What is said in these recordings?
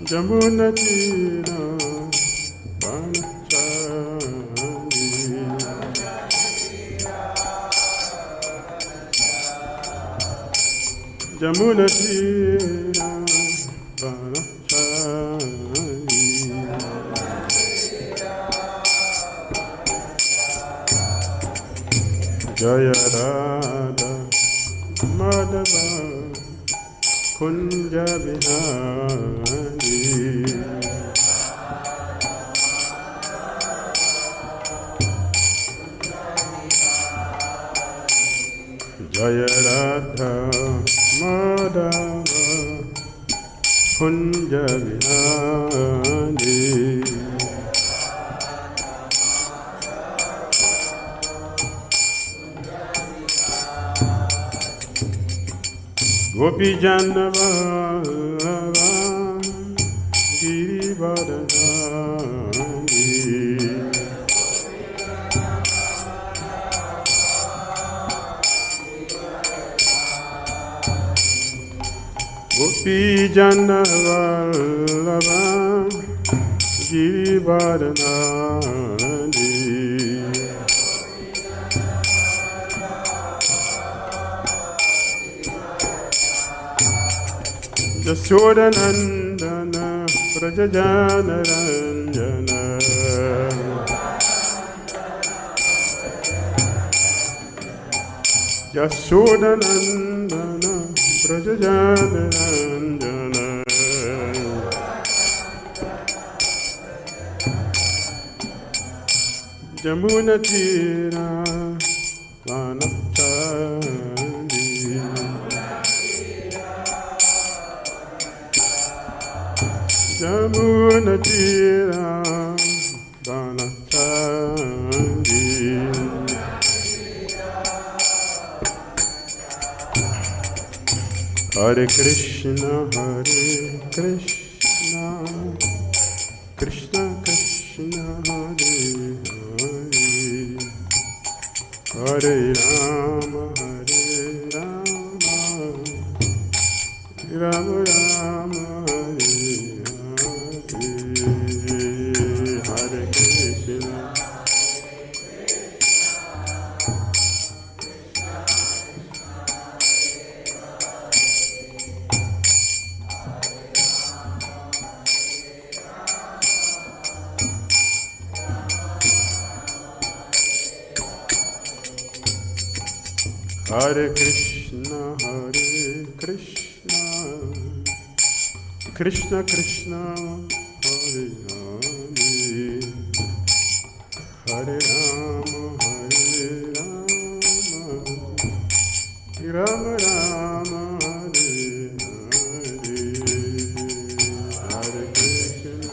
Jamuna Dhira Banachari Jamuna Dhira Banachari Jaya Radha Madhava Kunja Vihari Jaya Radha Madhava Kunja Vihari Gopi Janavara Girivardhani Gopi Janavara Girivardhani Yashodanandana Prajajana Ranjana Yashodanandana Prajajana Ranjana Jamuna Dhira Banachari Jamuna Dhira Banachari Hare Krishna Krishna Krishna Hare Hare Hare Rama Rama Rama Hare Krishna Hare Krishna Krishna Krishna Hare Hare Hare Rama Rama Rama Hare Hare Hare Krishna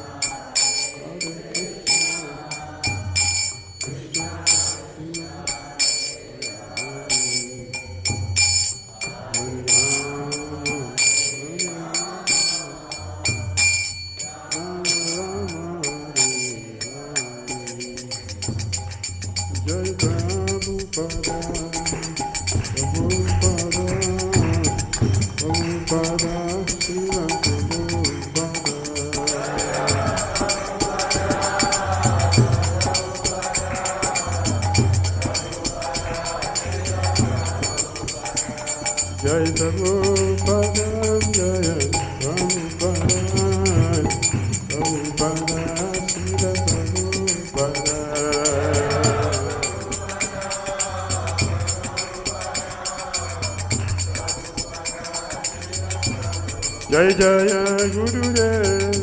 Jai Prabhupada, Jai Prabhupada, Prabhupada, Srila Prabhupada. Jai Jaya Gurudev,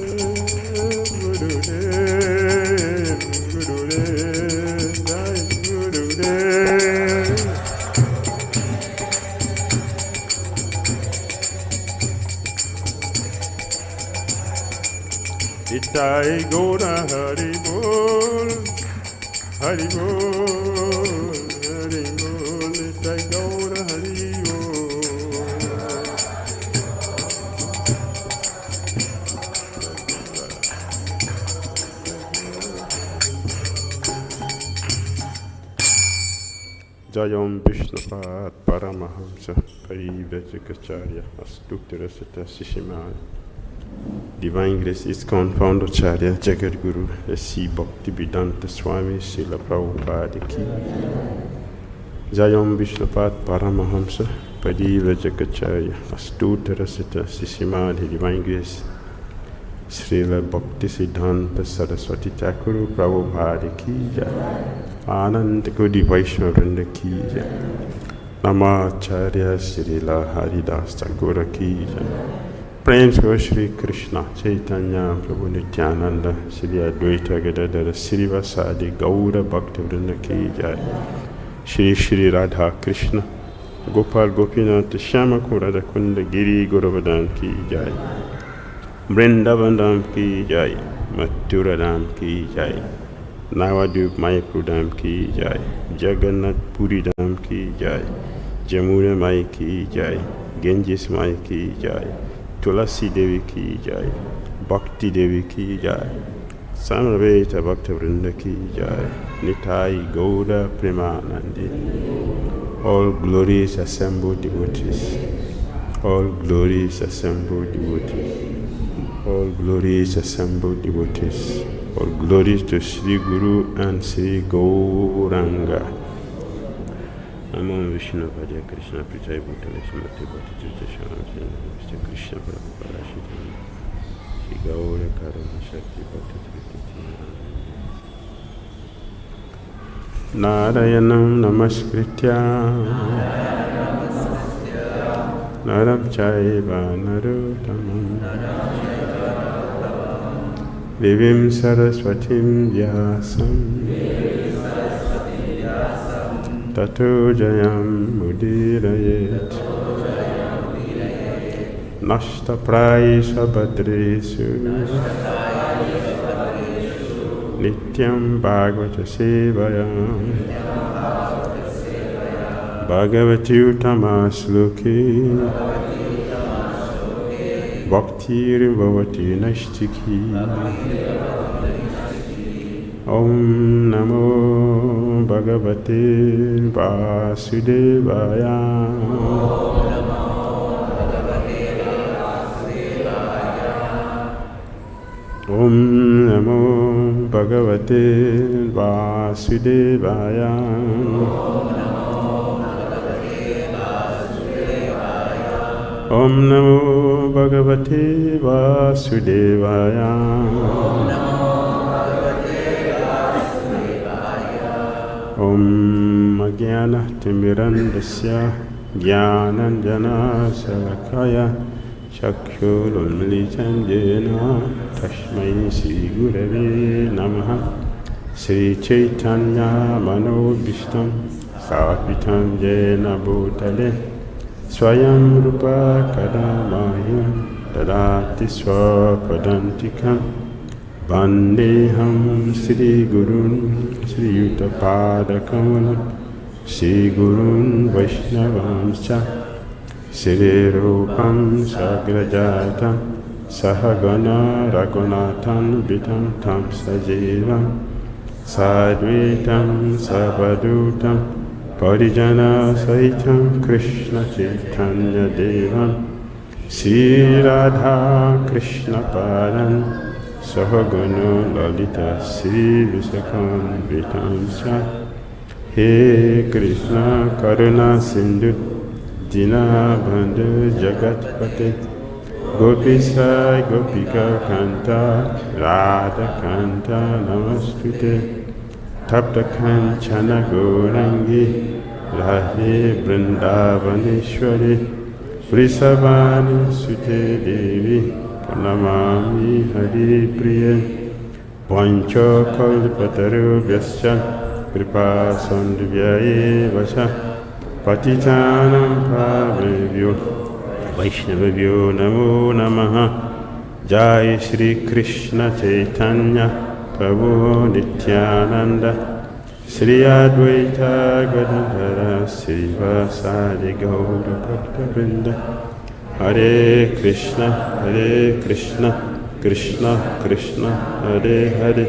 Gurudev, Gurudev, Jai Gurudev. Itai Gora Hari Bol, Hari Bol, Hari Bol, Itai Gora Hari Bol. Jayam Vishnupad Paramahamsa Parivajikacharya Astutirasita Srimad Divine Grace ISKCON Founder Acharya Jagat Guru SB-11.03.30 Swami Srila Prabhupada Ki Jayam Vishnupat Paramahamsa Padiva Jagatacharya Astutara Sita Srimad Divine Grace Srila Bhakti Siddhanta Saraswati Thakur Prabhupada Ki Jai Ananda Kodi Vaishnava Vrinda Ki Jai Namacharya Srila Haridas Thakur Ki Jai Prem Shri Krishna Chaitanya Prabhu Nityananda Shri Advaita Gadadara Srivasadi Gaura Bhakti Vrinda Ki Jai Shri Shri Radha Krishna Gopal Gopinath Shyama Radha Kunda Giri Govardhan Ki Jai Vrindavan Dham Ki Jai Mathura Dham Ki Jai Navadvip Mayapur Dham Ki Jai Jagannath Puri Dham Ki Jai Jamuna Mai Ki Jai Genjis Mai Ki Jai Tulasi Devi Ki Jai Bhakti Devi Ki Jai Samaveta Bhakta Vrinda Ki Jai Nitai Gauda Premanandi. All glories assembled devotees. All glories assembled devotees. All glories assembled devotees. All glories to Sri Guru and Sri Gauranga. Namo Vishnu Padya Krishna Pritai Bhutale Srimati Bhakti Dhira Damodara Swami Krishna Prabhupada Shri Gaura Karana Shakti Bhakti Dhira Narayanam Namaskritya Naram Chaiva Narottamam Devim Saraswatim Vyasam Tato Jayam Mudirayet Nashta Praisha Badresu Nityam Bhagavata Sevayam Bhagavati Uttamasloki Bhaktir Bhavati Nashtiki Om Namo Bhagavate Vasudevaya Om Namo Bhagavate Vasudevaya Om Namo Bhagavate Vasudevaya Om Jnana Timirandasya Jnananjana Salakaya Chakshurunmilitam Jena Tashmai Sri Gurave Namaha Sri Chaitanya Manobhishtam Savitam Jena Bhutale Swayam Rupa Kadamayam Dadati Swapadantikam Vandeham Sri Gurun Sri Yuttapada Kamalam Sri Gurun Vaishnavamscha Sri Rupam Sagrajatam Sahagana Raghunathan Vitam Tam Sajivam Sadvitam Savadutam Parijana Saitam Krishna Chaitanya Devam Sri Radha Krishna Padan Sahagana Lalita Sri Visakham Vitamsa He Krishna Karuna Sindhu Dinabandhu Jagatpate Gopisa Gopika Kanta Radha Kanta Namastute Tapta Kanchana Gourangi Radhe Vrindavaneshwari Vrisabhani Sute Devi Pranamami Hari Priya Vancho Kalpatarubhyascha Kripa Sandhvyaye Vasha Patitanam Pavebhyo Vaishnavabhyo Namo Namaha Jai Shri Krishna Chaitanya Prabhu Nityananda Sri Advaita Gadadhara Srivasadi Gaura Bhakta Vrinda Hare Krishna Krishna Krishna Hare Hare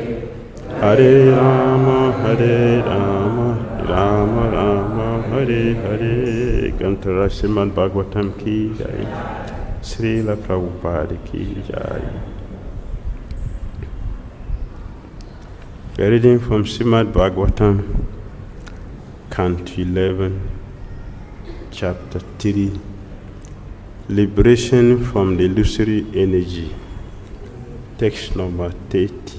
Hare Rama Rama Rama Hare Hare. Gantara Srimad Bhagavatam Ki Jai. Srila Prabhupada ki jai. We are reading from Srimad Bhagavatam, Canto 11, Chapter 3, Liberation from the Illusory Energy. Text number 30.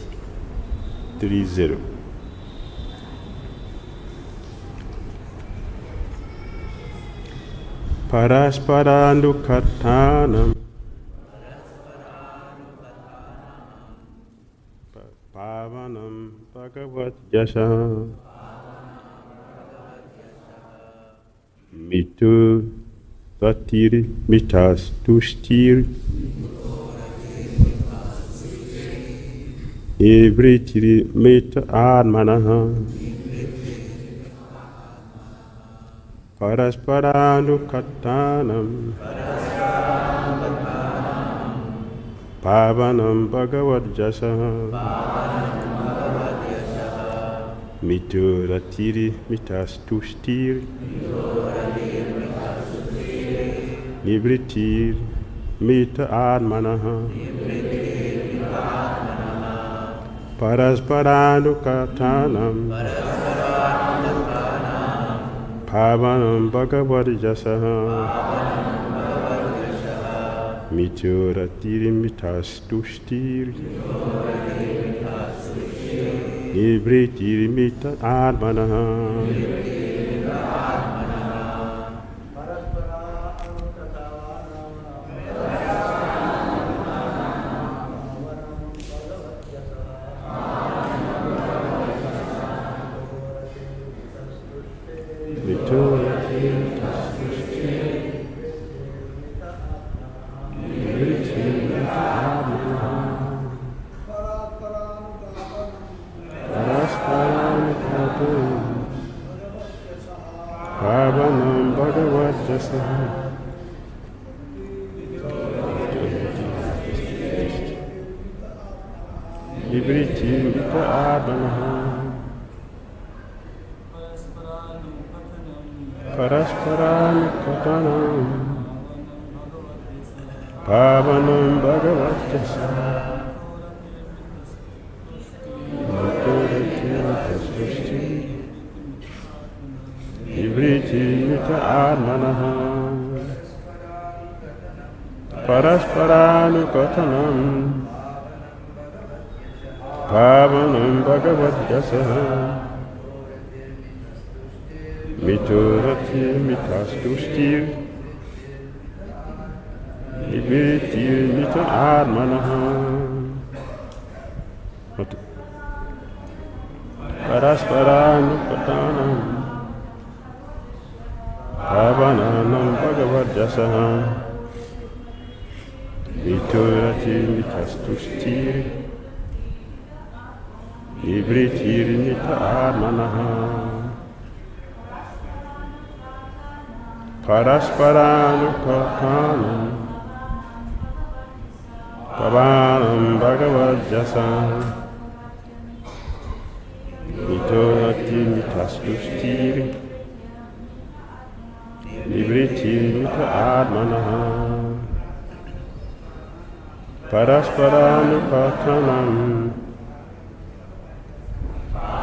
Parasparandukatanam Pavanam Bhagavat Yasa Mitu Tatiri Mitas Tustir Ibritiri Mita Admanaha Parasparandukatanam Pavanam Bhagavat Yasa Mituratiri Mitas Tustir Nibritir Mita Admanaha Parasparandukatanam Pavanam Bhagavat Yasa Mituratiri Mitas Tustir Nibritir Mita Admanaha Pavanam Bhagavat Yasa Nibritir Mita Admanaha Parasparandukatanam Pavanam Bhagavat Yasa Nibritir Mita Admanaha Parasparandukatanam Pavanam Bhagavat Yasa Mituratiri Mitas Tustir Nibritir Mita Admanaha Parasparandukatanam Pavanam Bhagavat Yasa Mituratiri Mitas Tustir Nibritir Mita Admanaha Parasparandukatanam Pavanam Bhagavat Yasa Mituratiri Mitas Tustir Nibritir Mita Admanaha Parasparandukatanam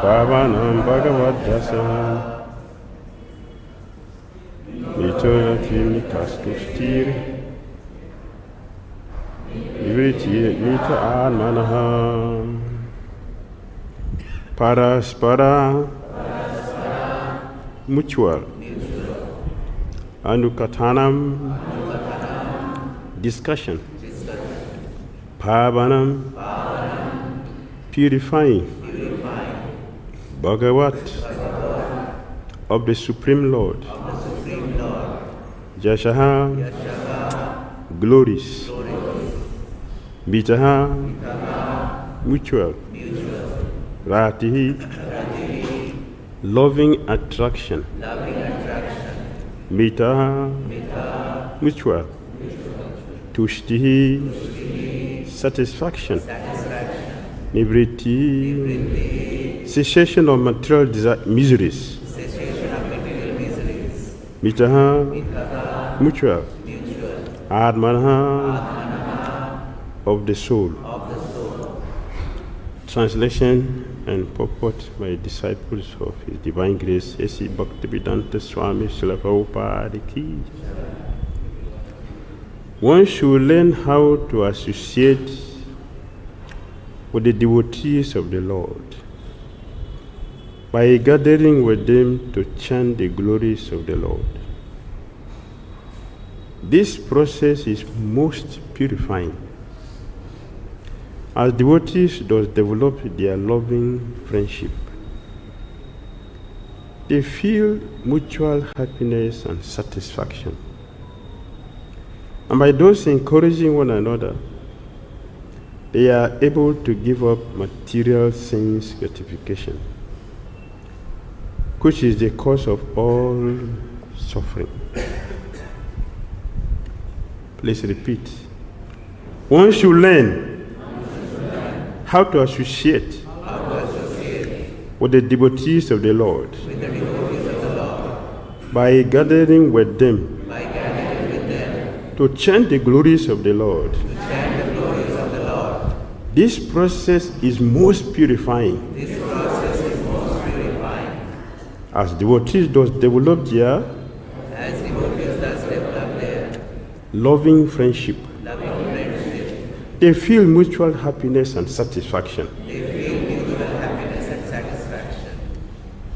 Pavanam Bhagavat Yasa Mituratiri Mitas Tustir Nibritir Mita Admanaha Paraspara mutual Anukatanam discussion Pavanam purifying Bhagavat of the Supreme Lord Jashaha glories Mitaha mutual Ratihi loving attraction Mitaha mutual Tushtihi satisfaction Nivriti cessation of material miseries Mitaha mutual Atmana of the soul. Translation and purport by disciples of His Divine Grace, SB-11.03.30 Swami Srila Prabhupada Ki. One should learn how to associate with the devotees of the Lord by gathering with them to chant the glories of the Lord. This process is most purifying, as devotees thus develop their loving friendship. They feel mutual happiness and satisfaction. And by those encouraging one another, they are able to give up material sense gratification, which is the cause of all suffering. Please repeat. One should learn how to associate with the devotees of the Lord by gathering with them to chant the glories of the Lord. This process is most purifying. As devotees thus develop their loving friendship, they feel mutual happiness and satisfaction.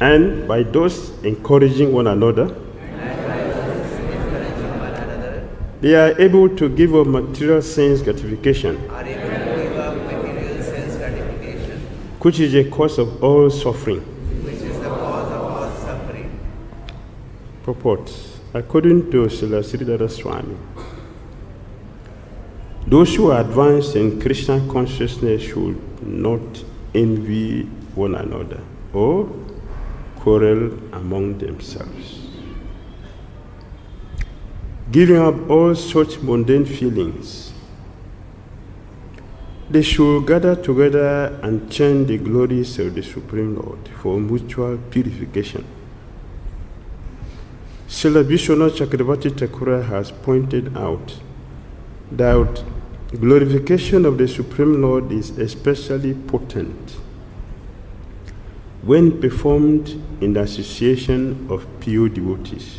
And by those encouraging one another, they are able to give up material sense gratification, which is the cause of all suffering. Purport. According to Dhira Swami, those who are advanced in Krishna consciousness should not envy one another or quarrel among themselves. Giving up all such mundane feelings, they should gather together and chant the glories of the Supreme Lord for mutual purification. Srila Vishwanath Chakravarti Thakura has pointed out that glorification of the Supreme Lord is especially potent when performed in the association of pure devotees.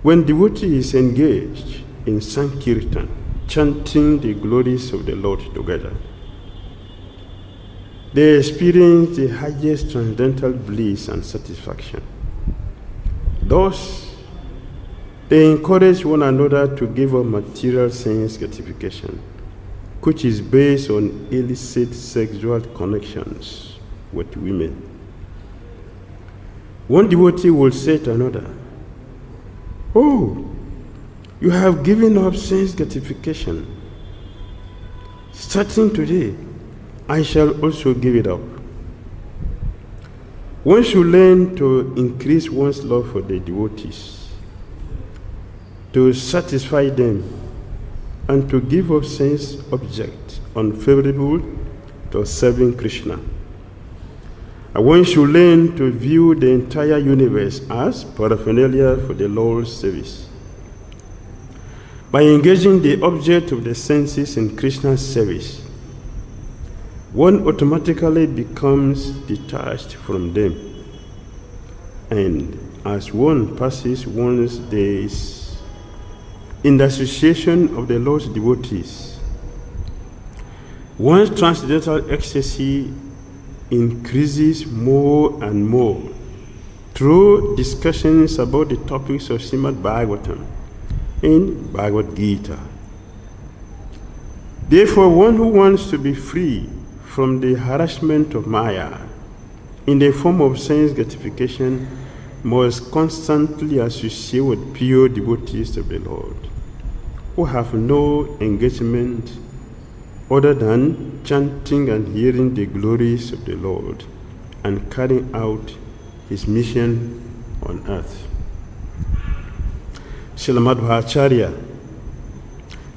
When devotee is engaged in Sankirtan, chanting the glories of the Lord together, they experience the highest transcendental bliss and satisfaction. Thus, they encourage one another to give up material sense gratification, which is based on illicit sexual connections with women. One devotee will say to another, "Oh, you have given up sense gratification. Starting today, I shall also give it up." One should learn to increase one's love for the devotees, to satisfy them, and to give up sense objects unfavorable to serving Krishna. And one should learn to view the entire universe as paraphernalia for the Lord's service. By engaging the object of the senses in Krishna's service, one automatically becomes detached from them. And as one passes one's days in the association of the Lord's devotees, one's transcendental ecstasy increases more and more through discussions about the topics of Srimad Bhagavatam and Bhagavad Gita. Therefore, one who wants to be free from the harassment of Maya in the form of sense gratification must constantly associate with pure devotees of the Lord, who have no engagement other than chanting and hearing the glories of the Lord and carrying out His mission on earth. Srila Madhvacharya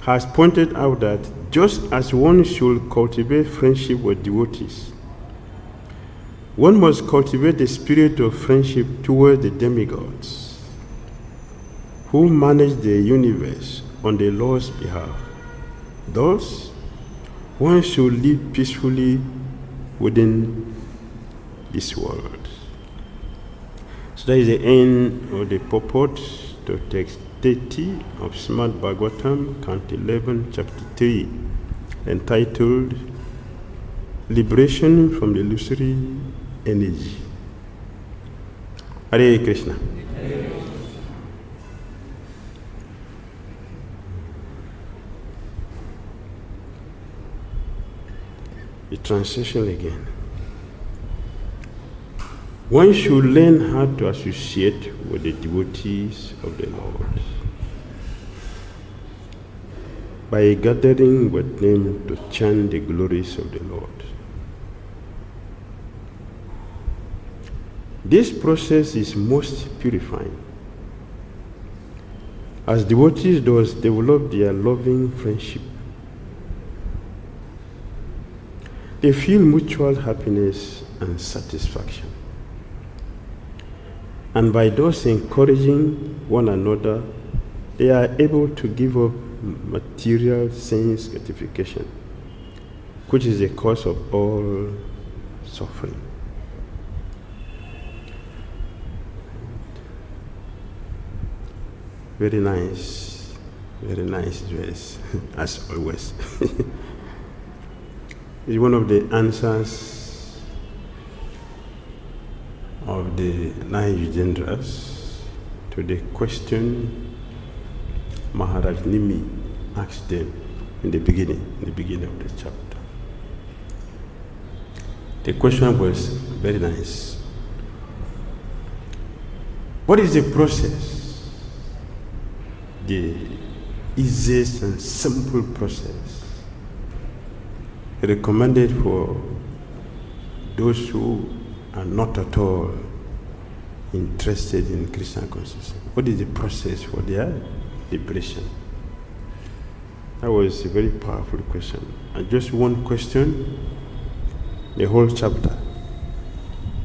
has pointed out that just as one should cultivate friendship with devotees, one must cultivate the spirit of friendship toward the demigods. who manage the universe on the Lord's behalf. Thus, one should live peacefully within this world. So that is the end of the purport to text 30 of Srimad Bhagavatam, Canto 11, Chapter 3, entitled Liberation from the Illusory Energy. Hare Krishna. The translation again. One should learn how to associate with the devotees of the Lord by gathering with them to chant the glories of the Lord. This process is most purifying, as devotees thus develop their loving friendship. They feel mutual happiness and satisfaction. And by thus encouraging one another, they are able to give up material sense gratification, which is the cause of all suffering. Very nice verse, as always. It's one of the answers of the 9 Yudendras to the question Maharaj Nimi asked them in the beginning of the chapter. The question was very nice. What is the process? The easiest and simple process recommended for those who are not at all interested in Krishna consciousness. What is the process for their liberation? That was a very powerful question. And just one question, the whole chapter.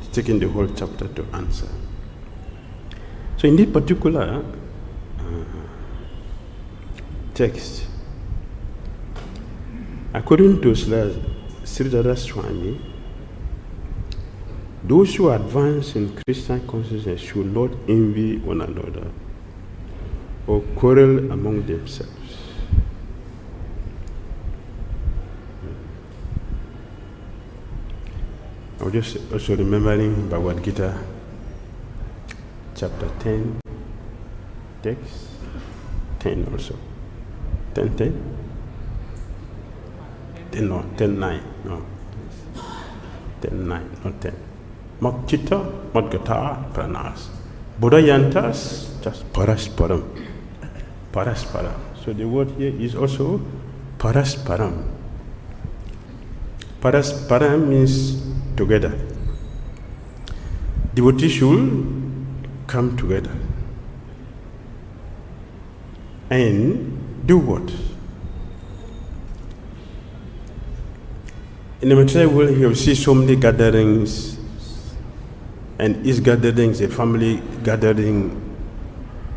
It's taking the whole chapter to answer. So in this particular text, according to Dhira Swami, those who advance in Christian consciousness should not envy one another or quarrel among themselves. I was just also remembering Bhagavad Gita, chapter 10, text 10 also. 10:10? 10:9. No. 10:9, not 10. Makchita, Madgata, Pranas. Buddhayantas, just Parasparam. Parasparam. So the word here is also Parasparam. Parasparam means together. Devotees should come together and do what? In the material world, you see so many gatherings, and each gathering is a family gathering,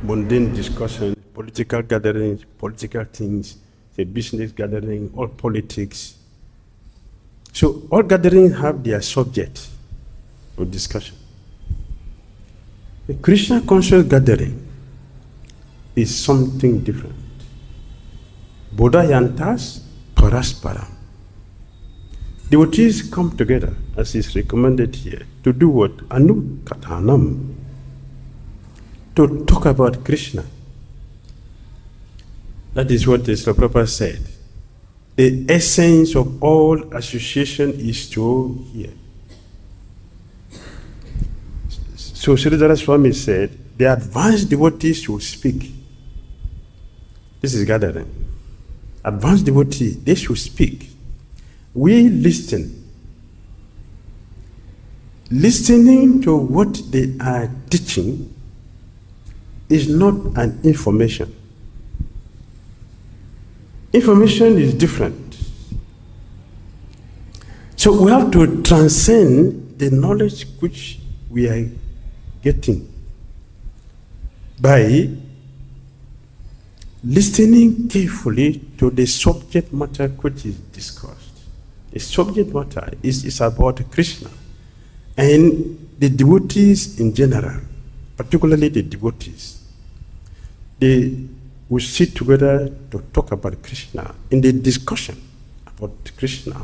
mundane discussion, political gatherings, political things, a business gathering, all politics. So all gatherings have their subject of discussion. A Krishna conscious gathering is something different. Bodhayantas Parasparam. Devotees come together, as is recommended here, to do what? Anukathanam. To talk about Krishna. That is what the Srila Prabhupada said. The essence of all association is to hear. So Dhira Swami said, the advanced devotees should speak. This is gathering. Advanced devotees, they should speak. We listen. Listening to what they are teaching is not an information. Information is different. So we have to transcend the knowledge which we are getting by listening carefully to the subject matter which is discussed. The subject matter is about Krishna and the devotees in general, particularly the devotees. They will sit together to talk about Krishna. In the discussion about Krishna,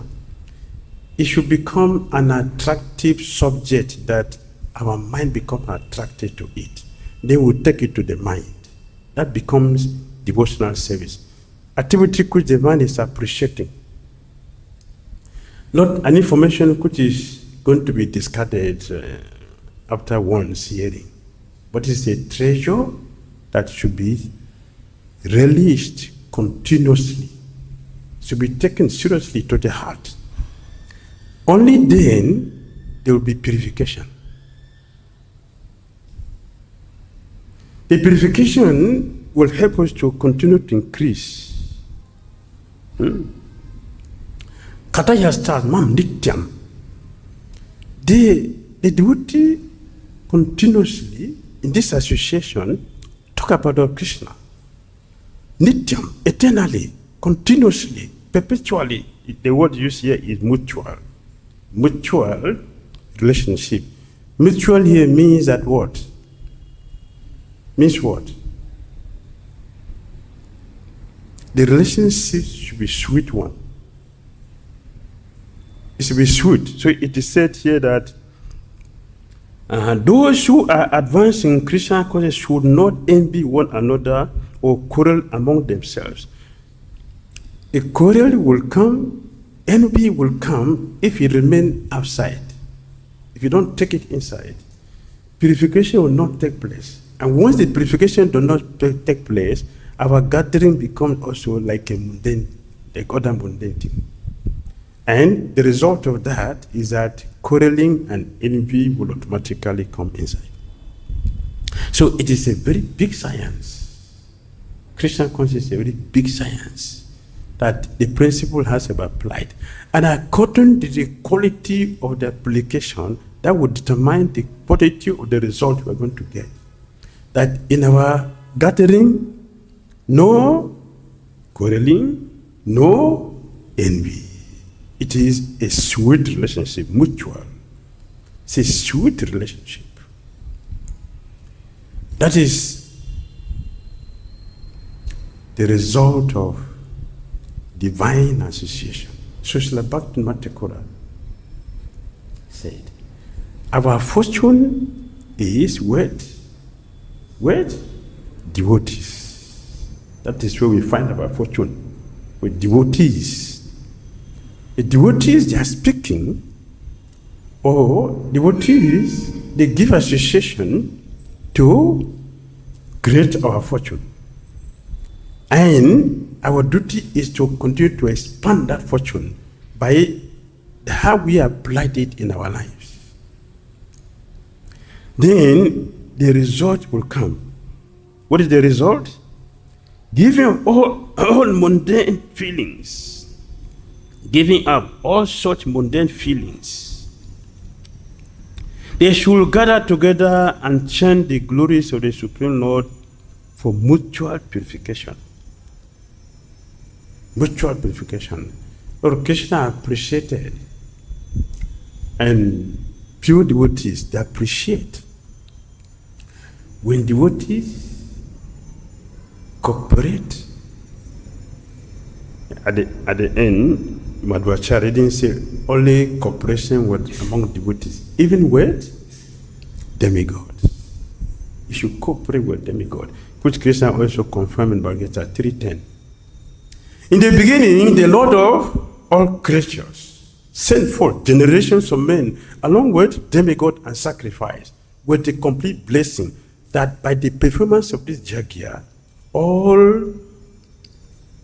it should become an attractive subject that our mind becomes attracted to it. Then we take it to the mind. That becomes devotional service. Activity which the mind is appreciating. Not an information which is going to be discarded after one's hearing, but it's a treasure that should be relished continuously, should be taken seriously to the heart. Only then there will be purification. The purification will help us to continue to increase. Katayastas mam nityam. The devotee continuously in this association talk about Krishna. Nityam, eternally, continuously, perpetually. The word used here is mutual. Mutual relationship. Mutual here means that what? Means what? The relationship should be sweet one. It should be sweet. So it is said here that those who are advancing Krishna causes should not envy one another or quarrel among themselves. A quarrel will come, envy will come if you remain outside. If you don't take it inside, purification will not take place. And once the purification does not take place, our gathering becomes also like a mundane, like other mundane thing. And the result of that is that quarreling and envy will automatically come inside. So it is a very big science. Christian consciousness is a very big science that the principle has been applied. And according to the quality of the application, that will determine the quality of the result we are going to get. That in our gathering, no quarreling, no envy. It is a sweet relationship, mutual. It's a sweet relationship. That is the result of divine association. Srimad Bhakti Dhira said, our fortune is with devotees. That is where we find our fortune, with devotees. The devotees, they are speaking, or devotees, they give association to create our fortune. And our duty is to continue to expand that fortune by how we applied it in our lives. Then the result will come. What is the result? Giving all mundane feelings. Giving up all such mundane feelings. They should gather together and chant the glories of the Supreme Lord for mutual purification. Mutual purification. Lord Krishna appreciated, and pure devotees, they appreciate when devotees cooperate. At the end, Madhvacharya didn't say only cooperation with among devotees, even with demigods. You should cooperate with demigods, which Krishna also confirmed in Bhagavatam 3.10. In the beginning, the Lord of all creatures sent forth generations of men along with demigod and sacrifice with the complete blessing that by the performance of this yajna,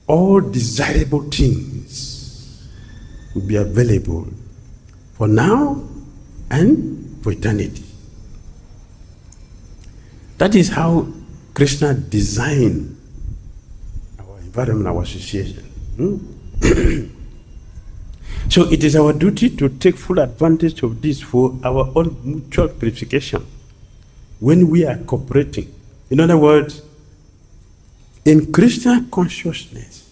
all desirable things will be available for now and for eternity. That is how Krishna designed our environment, our association. So it is our duty to take full advantage of this for our own mutual purification when we are cooperating. In other words, In Christian consciousness,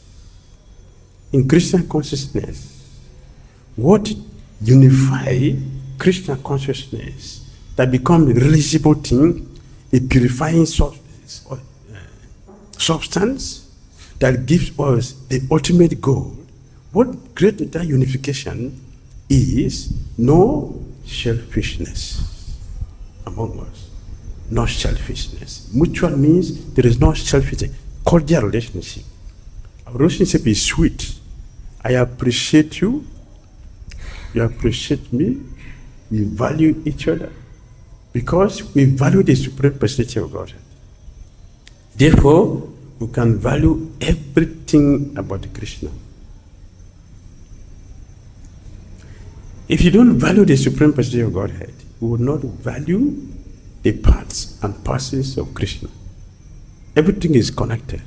what unify Christian consciousness that become a realizable thing, a purifying substance that gives us the ultimate goal. What greater than unification is no selfishness among us. No selfishness. Mutual means there is no selfishness. Cordial relationship. Our relationship is sweet. I appreciate you. You appreciate me. We value each other because we value the supreme personality of God. Therefore, we can value everything about Krishna. If you don't value the supreme personality of Godhead, you will not value the parts and parcels of Krishna. Everything is connected.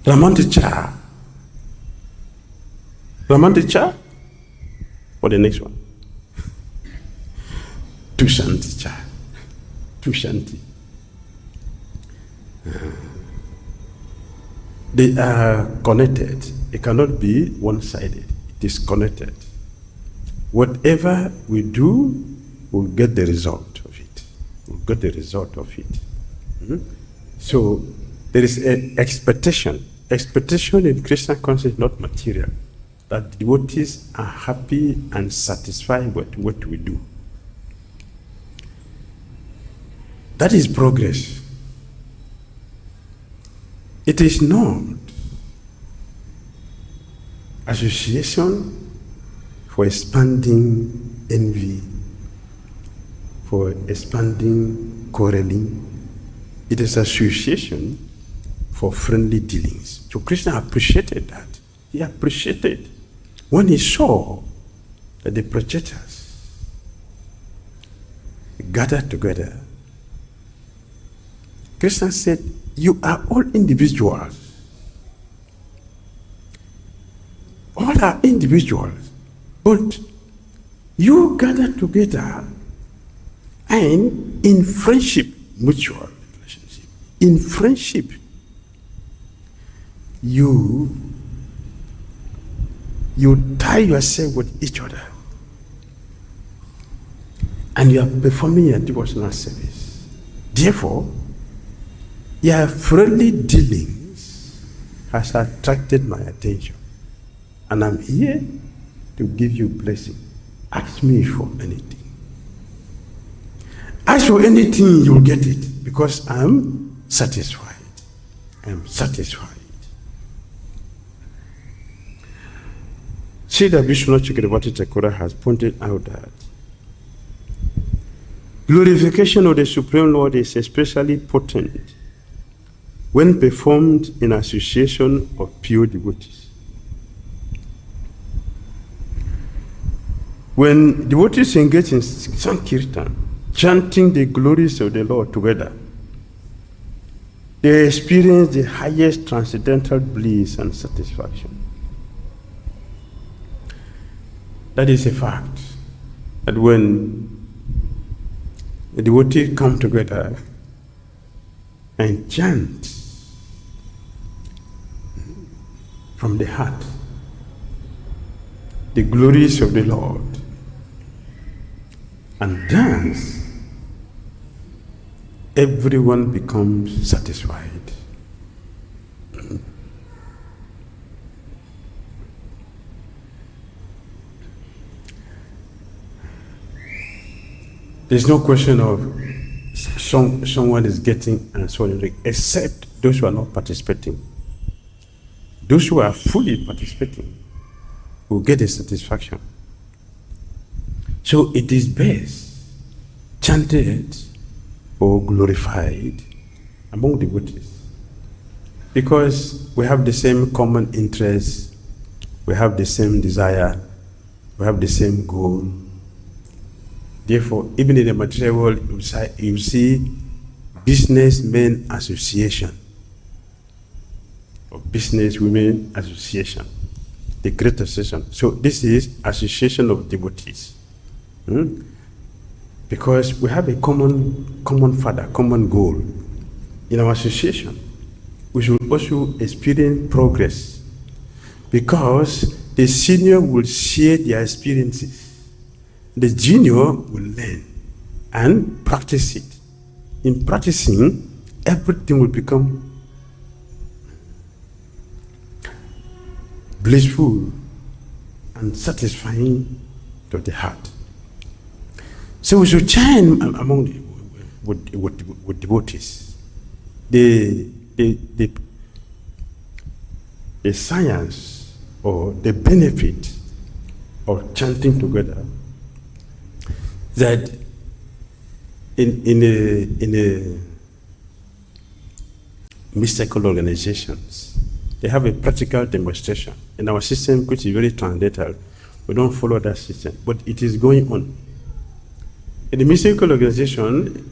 Ramanticha. Or the next one? Tushanticha. Tushanti. They are connected. It cannot be one-sided. It is connected. Whatever we do, we'll get the result of it. We'll get the result of it. So there is an expectation. Expectation in Christian consciousness is not material. That devotees are happy and satisfied with what we do. That is progress. It is not association for expanding envy, for expanding quarreling. It is association for friendly dealings. So Krishna appreciated that. He appreciated when he saw that the projectors gathered together. Krishna said, you are all individuals. All are individuals. But you gather together and in friendship, mutual relationship, in friendship, you tie yourself with each other and you are performing your devotional service. Therefore, your friendly dealings has attracted my attention, and I'm here to give you blessing. Ask me for anything. Ask for anything, you'll get it, because I'm satisfied. I'm satisfied. Srila Vishnu Chakravarti Thakura has pointed out that glorification of the Supreme Lord is especially potent when performed in association of pure devotees. When devotees engage in Sankirtan, chanting the glories of the Lord together, they experience the highest transcendental bliss and satisfaction. That is a fact, that when the devotees come together and chant from the heart the glories of the Lord and dance, everyone becomes satisfied. There's no question of someone is getting and so on, except those who are not participating. Those who are fully participating will get a satisfaction. So it is best chanted or glorified among devotees, because we have the same common interests, we have the same desire, we have the same goal. Therefore, even in the material world, you see businessmen association or businesswomen association, the great association. So this is association of devotees. Because we have a common father, common goal. in our association, we should also experience progress, because the senior will share their experiences. The junior will learn and practice it. In practicing, everything will become blissful and satisfying to the heart. So we should chant among with devotees. The science or the benefit of chanting together, that in a mystical organizations, they have a practical demonstration. In our system, which is very transcendental, we don't follow that system, but it is going on. In the mystical organization,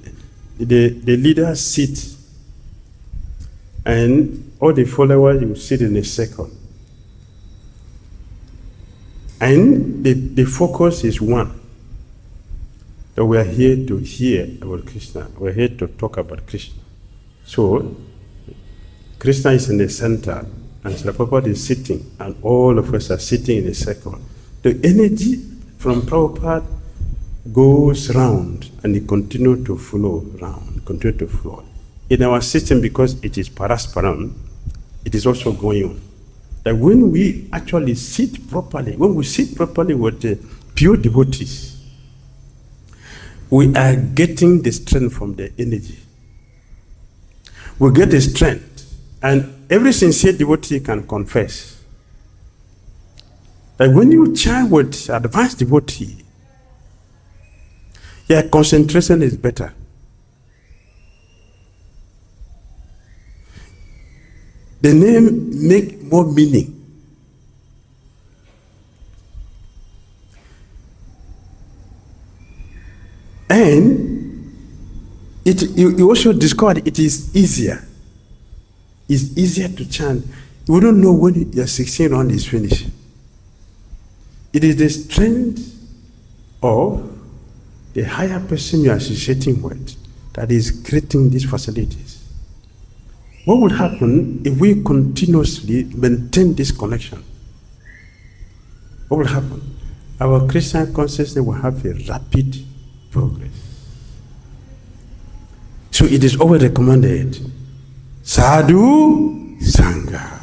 the leader sits, and all the followers will sit in a circle. And the focus is one. That we are here to hear about Krishna. We're here to talk about Krishna. So, Krishna is in the center, and Srila Prabhupada is sitting, and all of us are sitting in a circle. The energy from Prabhupada goes round, and it continues to flow round, continue to flow. In our system, because it is parasparam, it is also going on. That when we actually sit properly, when we sit properly with the pure devotees, we are getting the strength from the energy. We get the strength, and every sincere devotee can confess that when you chant with advanced devotee, your concentration is better. The name make more meaning. And you also discover it is easier. It's easier to chant. You don't know when your 16 round is finished. It is the strength of the higher person you are associating with that is creating these facilities. What would happen if we continuously maintain this connection? What will happen? Our Christian consciousness will have a rapid progress. So it is always recommended, sadhu sangha.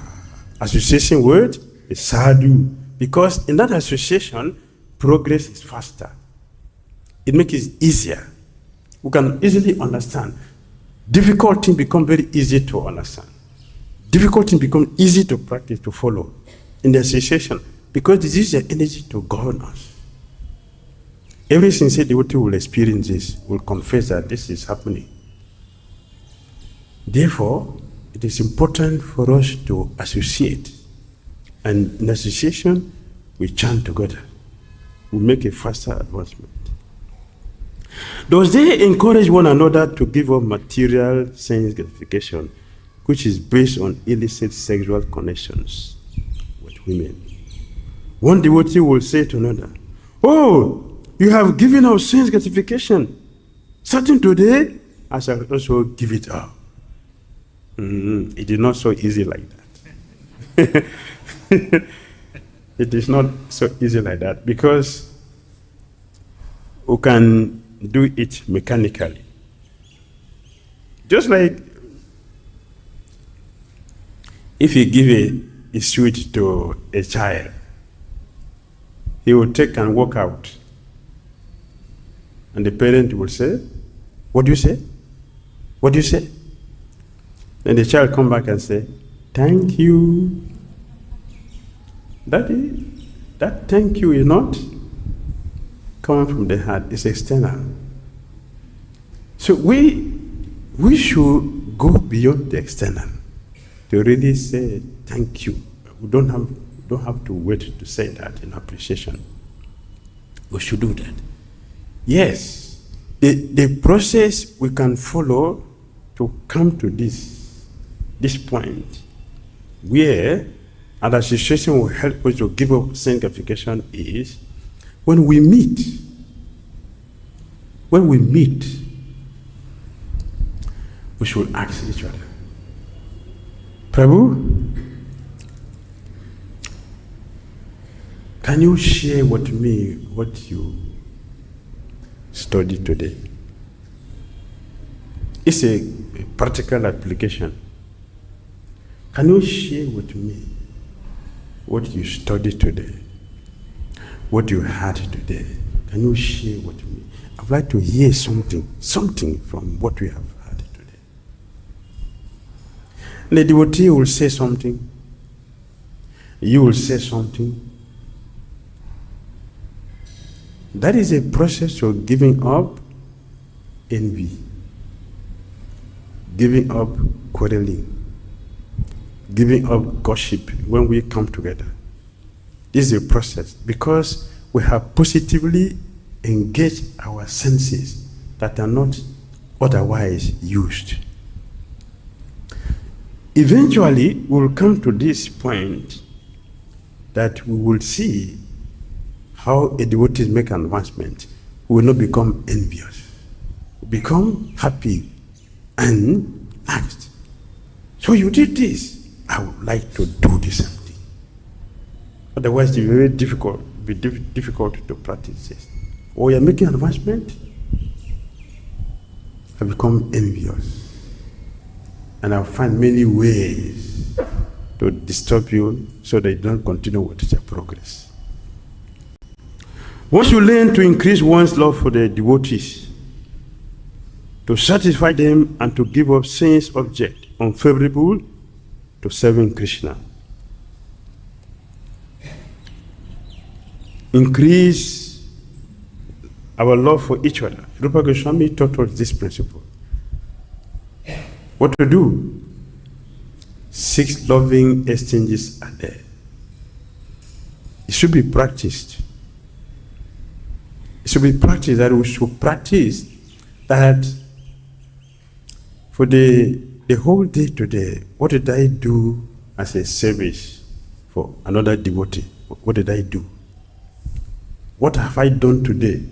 Association word is sadhu, because in that association, progress is faster. It makes it easier. We can easily understand. Difficult things become very easy to understand. Difficult things become easy to practice, to follow in the association, because this is the energy to govern us. Every sincere devotee will experience this, will confess that this is happening. Therefore, it is important for us to associate. And in association, we chant together. We make a faster advancement. Thus, they encourage one another to give up material sense gratification, which is based on illicit sexual connections with women. One devotee will say to another, "Oh, you have given up sense gratification. Starting today, I shall also give it up." It is not so easy like that. It is not so easy like that, because we can do it mechanically. Just like if you give a sweet to a child, he will take and walk out. And the parent will say, "What do you say? What do you say?" Then the child come back and say, "Thank you." That thank you is not coming from the heart, it's external. So we should go beyond the external to really say thank you. We don't have to wait to say that in appreciation. We should do that. Yes, the process we can follow to come to this point where an association will help us to give up sanctification is when we meet, we we should ask each other, Prabhu, can you share with me what you studied today? It's a practical application. Can you share with me what you studied today? What you had today? Can you share with me? I'd like to hear something from what we have had today. And the devotee will say something. You will say something. That is a process of giving up envy, giving up quarreling, giving up gossip when we come together. This is a process because we have positively engaged our senses that are not otherwise used. Eventually, we will come to this point that we will see how a devotee make an advancement. We will not become envious, become happy and asked, so you did this, I would like to do the same thing. Otherwise, it will be very difficult to practice this. Or you are making an advancement, I become envious. And I'll find many ways to disturb you so that you don't continue with your progress. Once you learn to increase one's love for the devotees, to satisfy them and to give up sense object unfavorable to serving Krishna, increase our love for each other. Rupa Goswami taught us this principle. What to do? 6 loving exchanges are there. It should be practiced. It should be practiced, that we should practice that for the whole day today. What did I do as a service for another devotee? What did I do? What have I done today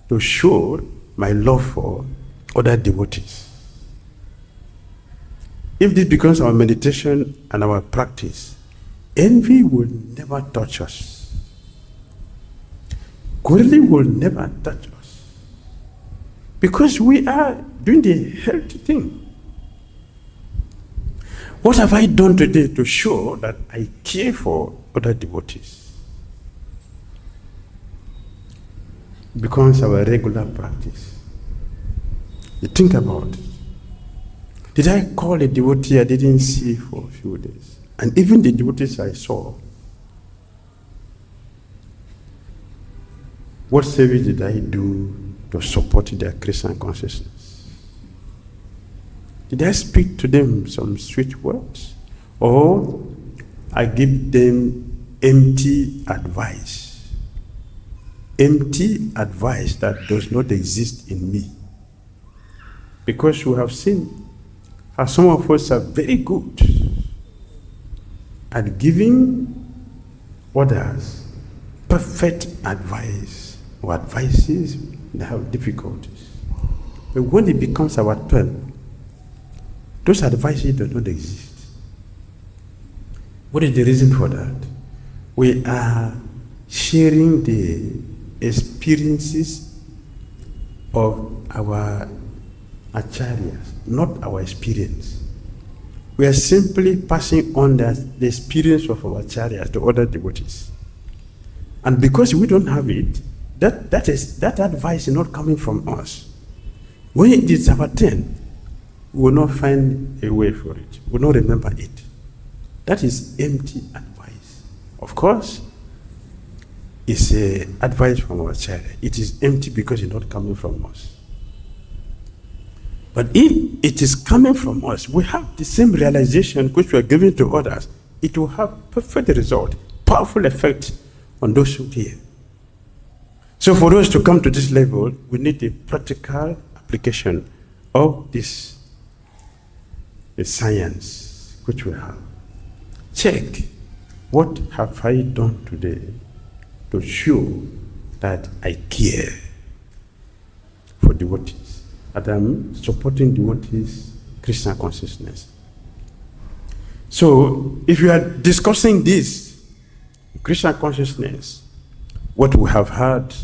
to show my love for other devotees? If this becomes our meditation and our practice, envy will never touch us. Quarreling will never touch us. Because we are doing the healthy thing. What have I done today to show that I care for other devotees? It becomes our regular practice. You think about it. Did I call a devotee I didn't see for a few days? And even the devotees I saw, what service did I do to support their Krishna consciousness? Did I speak to them some sweet words? Or I give them empty advice? Empty advice that does not exist in me. Because we have seen how some of us are very good at giving others perfect advice or advices that have difficulties. But when it becomes our turn, those advices do not exist. What is the reason for that? We are sharing the experiences of our acharyas, not our experience. We are simply passing on the experience of our acharyas to other devotees. And because we don't have it, that advice is not coming from us. When it is our turn, we will not find a way for it. We will not remember it. That is empty advice. Of course, it's advice from our acharya. It is empty because it's not coming from us. But if it is coming from us, we have the same realization which we are giving to others. It will have perfect result, powerful effect on those who hear. So for us to come to this level, we need a practical application of this the science which we have. Check, what have I done today to show that I care for devotees, that I'm supporting devotees Krishna consciousness. So, if you are discussing this, Krishna consciousness, what we have heard,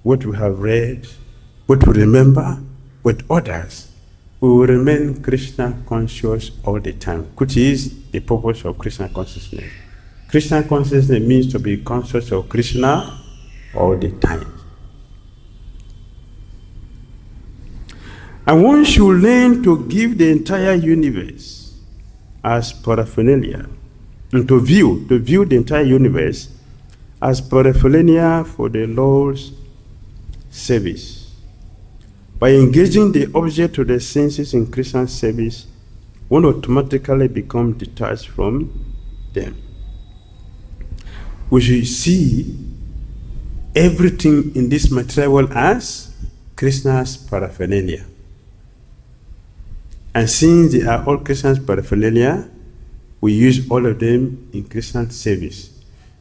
what we have read, what we remember with others, we will remain Krishna conscious all the time, which is the purpose of Krishna consciousness. Krishna consciousness means to be conscious of Krishna all the time. And one should learn to give the entire universe as paraphernalia, and to view the entire universe as paraphernalia for the Lord's service. By engaging the object of the senses in Krishna's service, one automatically becomes detached from them. We should see everything in this material world as Krishna's paraphernalia. And since they are all Krishna's paraphernalia, we use all of them in Krishna's service.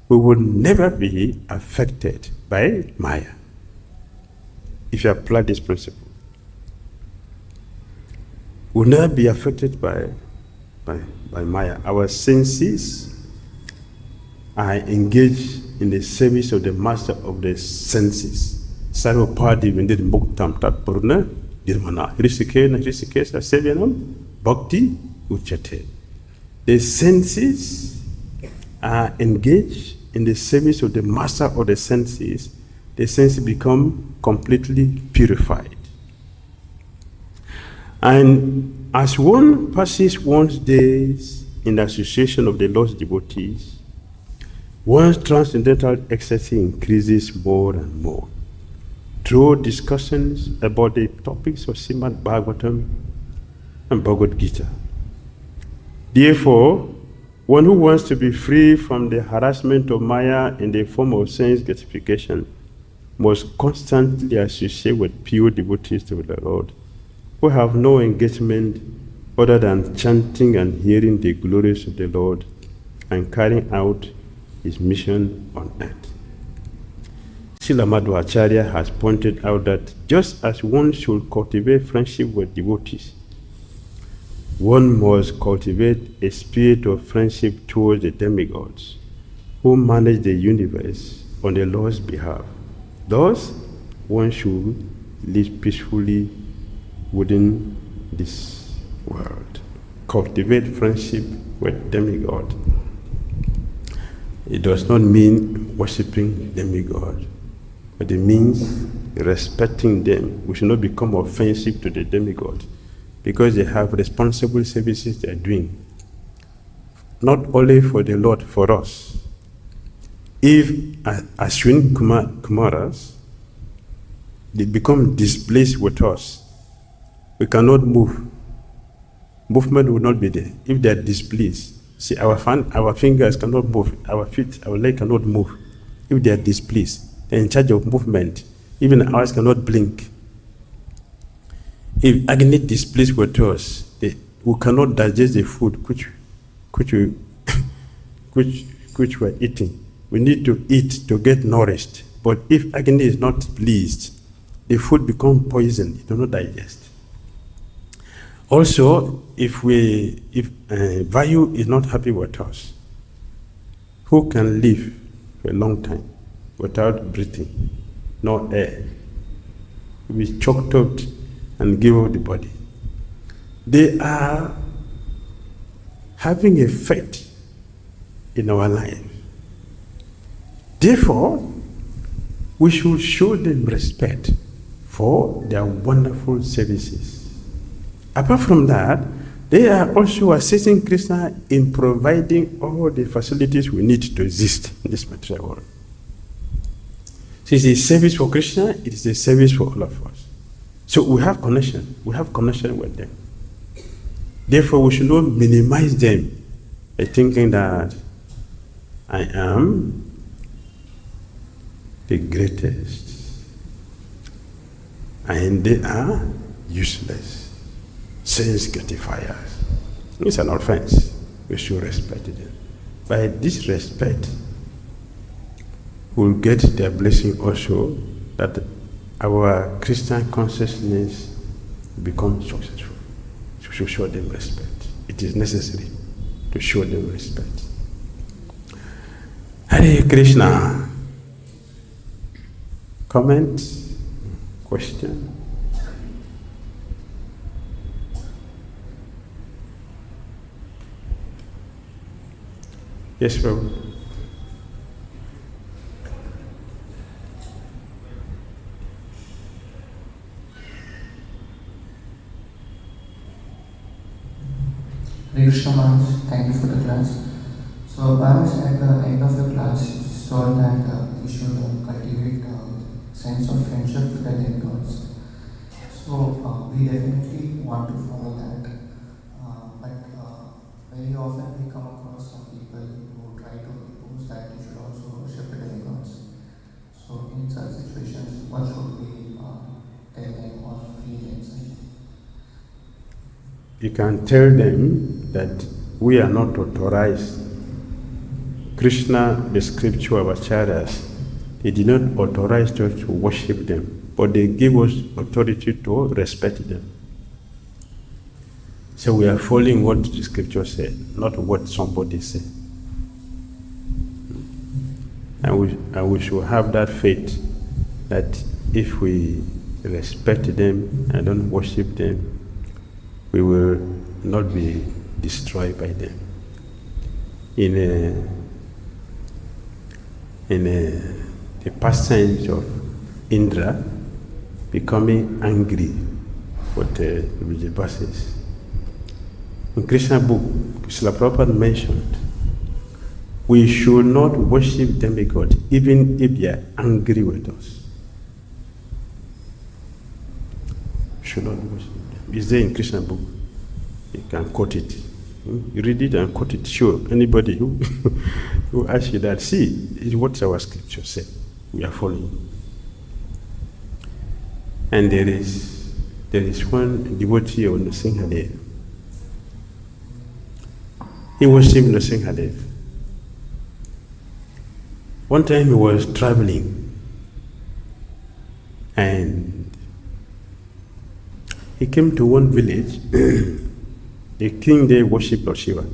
We will never be affected by Maya if you apply this principle. We will never be affected by Maya. Our senses are engaged in the service of the master of the senses. Sarvapadi Vindir Muktam Tat Purna Dirmana Hrishikesa Sevenam Bhakti Uchate. The senses are engaged in the service of the master of the senses. The senses become completely purified. And as one passes one's days in the association of the Lord's devotees, one's transcendental ecstasy increases more and more through discussions about the topics of Srimad, Bhagavatam, and Bhagavad Gita. Therefore, one who wants to be free from the harassment of Maya in the form of sense gratification must constantly associate with pure devotees to the Lord, who have no engagement other than chanting and hearing the glories of the Lord and carrying out his mission on earth. Srila Madhvacharya has pointed out that just as one should cultivate friendship with devotees, one must cultivate a spirit of friendship towards the demigods who manage the universe on the Lord's behalf. Thus, one should live peacefully within this world. Cultivate friendship with demigod. It does not mean worshipping demigod, but it means respecting them. We should not become offensive to the demigod because they have responsible services they are doing, not only for the Lord, for us. If Ashwin Kumaras, they become displeased with us, we cannot move. Movement will not be there. If they are displeased, see, our fingers cannot move, our feet, our leg cannot move. If they are displeased, they're in charge of movement. Even ours cannot blink. If Agni displeased with us, we cannot digest the food which we're eating. We need to eat to get nourished. But if Agni is not pleased, the food becomes poison. It does not digest. Also, if Vayu is not happy with us, who can live for a long time without breathing? No air. We choked out and give up the body. They are having effect in our life. Therefore, we should show them respect for their wonderful services. Apart from that, they are also assisting Krishna in providing all the facilities we need to exist in this material world. So it's a service for Krishna, it is a service for all of us. So we have connection with them. Therefore, we should not minimize them by thinking that I am the greatest and they are useless. Sense gratifiers. It's an offense. We should respect them. By this respect, we'll get their blessing also that our Christian consciousness becomes successful. should show them respect. It is necessary to show them respect. Hare Krishna. Comment? Question? Yes, Prabhu. Hare Krishna Maharaj, thank you for the class. So Maharaj, at the end of the class, you told that we should cultivate sense of friendship with the demigods. So we definitely want to follow that, but very often we come across some people who try to impose that you should also worship the demigods. So in such situations, what should we tell them or feel inside? You can tell them that we are not authorized. Krishna, the scripture of acharyas, he did not authorize us to worship them, but they give us authority to respect them. So we are following what the scripture said, not what somebody said. And we should have that faith that if we respect them and don't worship them, we will not be destroyed by them. In the pastimes of Indra becoming angry with the verses. In Krishna book, Srila Prabhupada mentioned, we should not worship demigods even if they are angry with us. We should not worship them. It's there in Krishna book. You can quote it. You read it and quote it. Sure, anybody who asks you that, see, it's what our scripture said. We are following. And there is one devotee of Nrsimhadev. He worshipped Nrsimhadev. One time he was traveling and he came to one village. The king there worshipped Lord Shiva.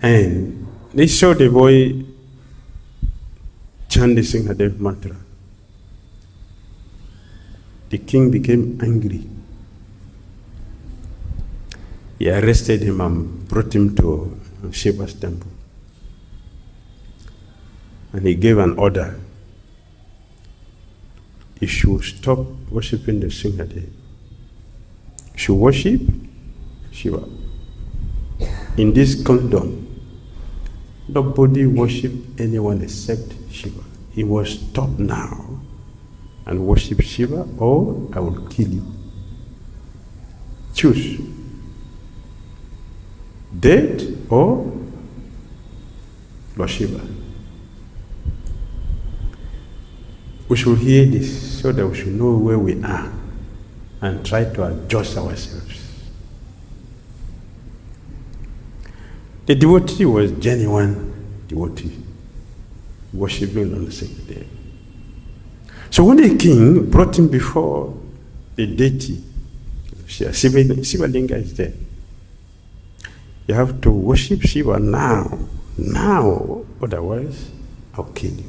And they saw the boy chant the Nrsimhadev mantra. The king became angry. He arrested him and brought him to Shiva's temple. And he gave an order. He should stop worshipping the Nrsimhadev. He should worship Shiva. In this kingdom, nobody worship anyone except Shiva. He must stop now and worship Shiva, or I will kill you. Choose. Death or Lord Shiva. We should hear this so that we should know where we are and try to adjust ourselves. The devotee was genuine devotee, worshipping on the same day. So when the king brought him before the deity, Shiva Linga is there. You have to worship Shiva now, otherwise I'll kill you.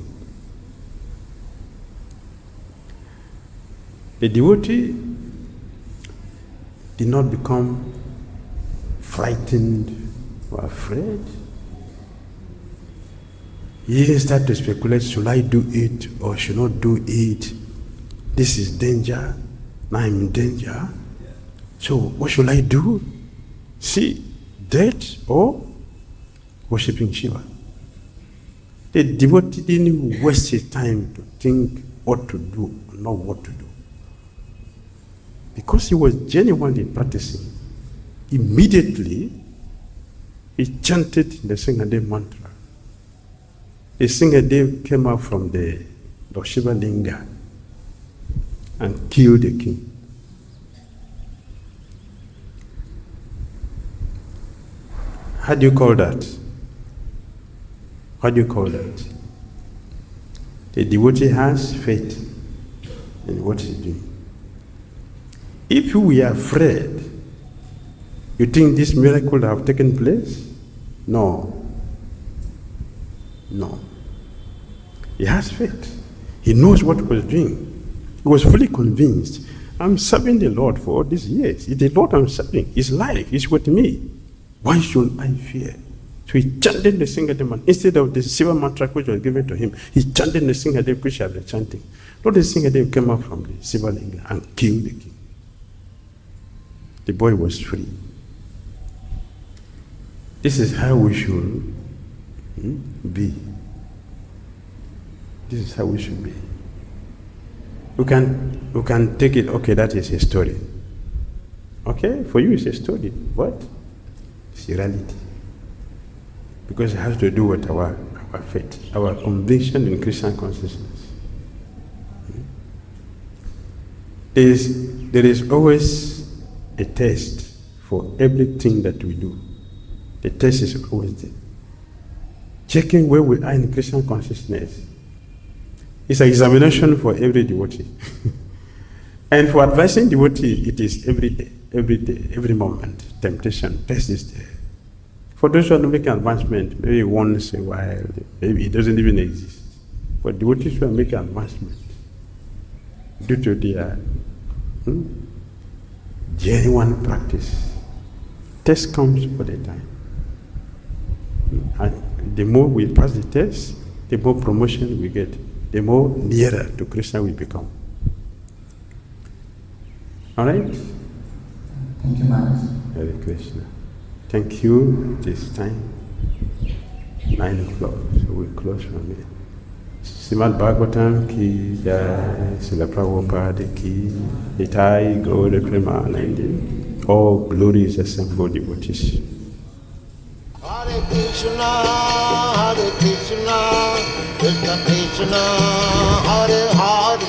The devotee did not become frightened or afraid. He didn't start to speculate, should I do it or should not do it? This is danger, now I'm in danger. So what should I do? See, death or worshipping Shiva? The devotee didn't waste his time to think what to do or not what to do. Because he was genuinely practicing, immediately he chanted the Nrsimhadev mantra. The Nrsimhadev came out from the Lord Shiva Linga and killed the king. How do you call that? What do you call that? The devotee has faith in what he's doing. If we are afraid, you think this miracle would have taken place? No. No. He has faith. He knows what he was doing. He was fully convinced. I'm serving the Lord for all these years. It's the Lord I'm serving. His life is with me. Why should I fear? So he chanted the Singadev. Instead of the silver mantra which was given to him, he chanted the Singadev which had been chanting. Not the Singadev came up from the silver linga and killed the king. The boy was free. This is how we should be. This is how we should be. We can take it, okay, that is a story. Okay, for you it's a story. What? It's a reality. Because it has to do with our faith, our conviction in Christian consciousness. There is always a test for everything that we do. The test is always there. Checking where we are in Christian consciousness. It's an examination for every devotee. And for advising devotee, it is every day, every moment. Temptation, test is there. For those who are making advancement, maybe once in a while, maybe it doesn't even exist. For devotees who are making advancement, due to their genuine practice, test comes all the time. And the more we pass the test, the more promotion we get, the more nearer to Krishna we become. All right? Thank you, Maharaj. Hare Krishna. Thank you. This time, 9 o'clock, so we close from here. Srimad Bhagavatam ki jai, Srila Prabhupada ki, Nitai Gaura Premanandi. All glories assembled devotees. Hare Krishna, Krishna Krishna, Hare Hare.